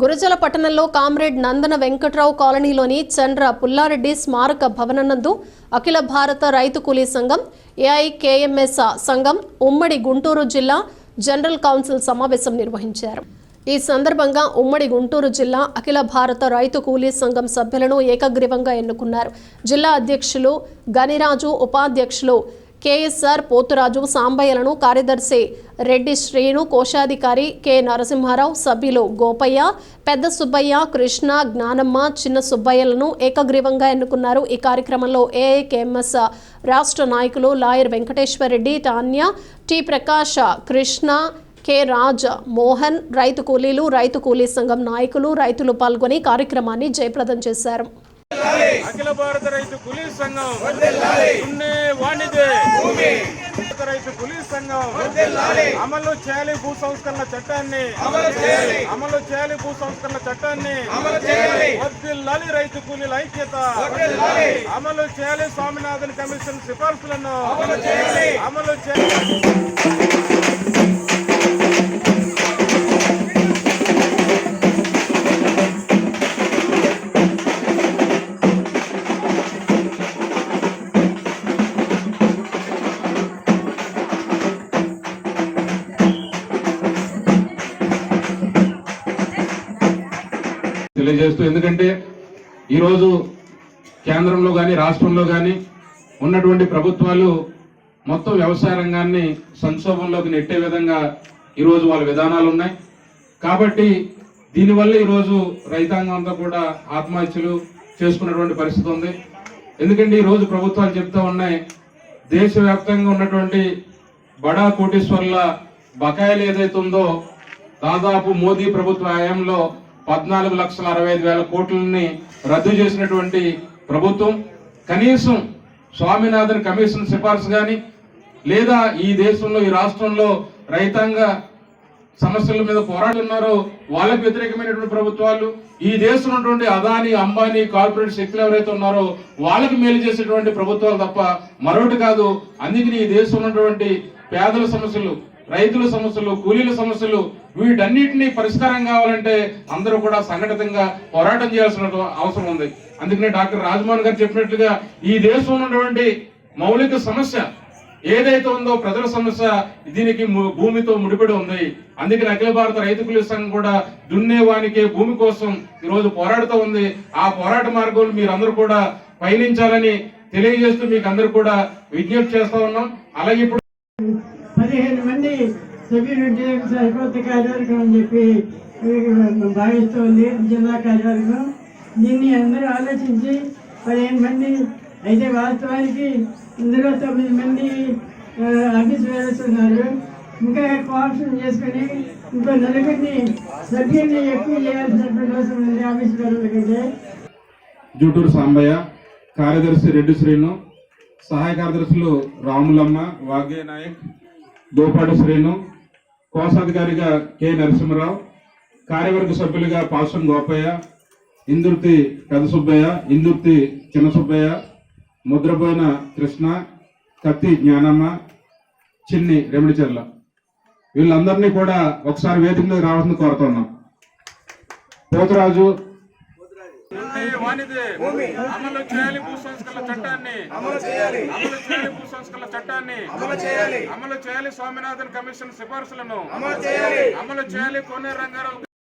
గురజాల పట్టణంలో కామ్రేడ్ నందన వెంకట్రావు కాలనీలోని చంద్ర పుల్లారెడ్డి స్మారక భవనంనందు అఖిల భారత రైతు కూలీ సంఘం ఏఐకేఎంఎస్ సంఘం ఉమ్మడి గుంటూరు జిల్లా జనరల్ కౌన్సిల్ సమావేశం నిర్వహించారు. ఈ సందర్భంగా ఉమ్మడి గుంటూరు జిల్లా అఖిల భారత రైతు కూలీ సంఘం సభ్యులను ఏకగ్రీవంగా ఎన్నుకున్నారు. జిల్లా అధ్యక్షులు గనిరాజు, ఉపాధ్యక్షులు కేఎస్ఆర్ పోతురాజు, సాంబయ్యలను, కార్యదర్శి రెడ్డి శ్రీను, కోశాధికారి కె నరసింహారావు, సభ్యులు గోపయ్య, పెద్ద సుబ్బయ్య, కృష్ణ, జ్ఞానమ్మ, చిన్న సుబ్బయ్యలను ఏకగ్రీవంగా ఎన్నుకున్నారు. ఈ కార్యక్రమంలో ఏఐకేఎంఎస్ రాష్ట్ర నాయకులు lawyer Venkateswara Reddy, Tanya, T Prakash, Krishna, K Raj, Mohan, రైతు కూలీలు, రైతు కూలీ సంఘం నాయకులు, రైతులు పాల్గొని కార్యక్రమాన్ని జయప్రదం చేశారు. అఖిల భారత రైతు కూలీ సంఘం రైతు కూలీ సంఘం అమలు చేయాలి. భూ సంస్కరణ చట్టాన్ని అమలు చేయాలి. భూ సంస్కరణ చట్టాన్ని వర్ధిల్లాలి. రైతు కూలీల ఐక్యత అమలు చేయాలి. స్వామినాథన్ కమిషన్ సిఫార్సులను అమలు చేయాలి. తెలియజేస్తూ, ఎందుకంటే ఈరోజు కేంద్రంలో కానీ రాష్ట్రంలో కానీ ఉన్నటువంటి ప్రభుత్వాలు మొత్తం వ్యవసాయ రంగాన్ని సంక్షోభంలోకి నెట్టే విధంగా ఈరోజు వాళ్ళ విధానాలు ఉన్నాయి. కాబట్టి దీనివల్ల ఈరోజు రైతాంగం అంతా కూడా ఆత్మహత్యలు చేసుకున్నటువంటి పరిస్థితి ఉంది. ఎందుకంటే ఈరోజు ప్రభుత్వాలు చెప్తా ఉన్నాయి, దేశవ్యాప్తంగా ఉన్నటువంటి బడా కోటీశ్వర్ల బకాయిలు ఏదైతే ఉందో దాదాపు మోదీ ప్రభుత్వ హయాంలో 14,65,000 కోట్లని రద్దు చేసినటువంటి ప్రభుత్వం కనీసం స్వామినాథన్ కమిషన్ సిఫార్సు కానీ లేదా ఈ దేశంలో ఈ రాష్ట్రంలో రైతాంగ సమస్యల మీద పోరాడుతున్నారో వాళ్ళకు వ్యతిరేకమైనటువంటి ప్రభుత్వాలు, ఈ దేశంలో ఉన్నటువంటి అదాని, అంబానీ, కార్పొరేట్ శక్తులు ఎవరైతే ఉన్నారో వాళ్ళకి మేలు చేసేటువంటి ప్రభుత్వాలు తప్ప మరొకటి కాదు. అందుకని ఈ దేశంలో ఉన్నటువంటి పేదల సమస్యలు, రైతుల సమస్యలు, కూలీల సమస్యలు వీటన్నిటినీ పరిష్కారం కావాలంటే అందరూ కూడా సంఘటితంగా పోరాటం చేయాల్సిన అవసరం ఉంది. అందుకనే డాక్టర్ రాజమోహన్ గారు చెప్పినట్లుగా ఈ దేశంలో ఉన్నటువంటి మౌలిక సమస్య ఏదైతే ఉందో ప్రజల సమస్య, దీనికి భూమితో ముడిపడి ఉంది. అందుకని అఖిల భారత రైతు కూలీ సంఘం కూడా దున్నేవానికే భూమి కోసం ఈరోజు పోరాడుతూ ఉంది. ఆ పోరాట మార్గంలో మీరందరూ కూడా పయనించాలని తెలియజేస్తూ మీకు అందరూ కూడా విజ్ఞప్తి చేస్తా ఉన్నాం. అలాగే ఇప్పుడు 15 మంది సభ్యులుంటే సరికొత్త కార్యవర్గం అని చెప్పి భావిస్తోంది జిల్లా కార్యవర్గం. దీన్ని అందరూ ఆలోచించి 15 మంది అయితే వాస్తవానికి ఇందులో 9 మంది ఆఫీస్ వేస్తున్నారు. ఇంకా కోఆప్షన్ చేసుకుని ఇంకో 4 సభ్యుల్ని ఎక్కువ చేయాల్సినటువంటి అవసరం ఉంది ఆఫీస్ వేరే కంటే. జూటూరు సాంబయ్య, కార్యదర్శి రెడ్డి శ్రీను, సహాయ కార్యదర్శులు రాములమ్మ, వాగే నాయక్, దోపాటి శ్రీను, కోశాధికారిగా కె నరసింహరావు, కార్యవర్గ సభ్యులుగా పాసం గోపయ్య, ఇందుర్తి పెద్ద సుబ్బయ్య, ఇందుర్తి చిన్న సుబ్బయ్య, ముద్రపోయిన కృష్ణ, కత్తి జ్ఞానమ్మ, చిన్ని రెమిడిచెర్ల, వీళ్ళందరినీ కూడా ఒకసారి వేదిక మీద రావాల్సింది కోరుతున్నాం. పోతురాజు అమలు చేయాలి. భూ సంస్కరణ చట్టాన్ని అమలు చేయాలి. భూ సంస్కరణ చట్టాన్ని అమలు చేయాలి. స్వామినాథన్ కమిషన్ సిఫార్సులను అమలు చేయాలి. కోనేరు రంగారావు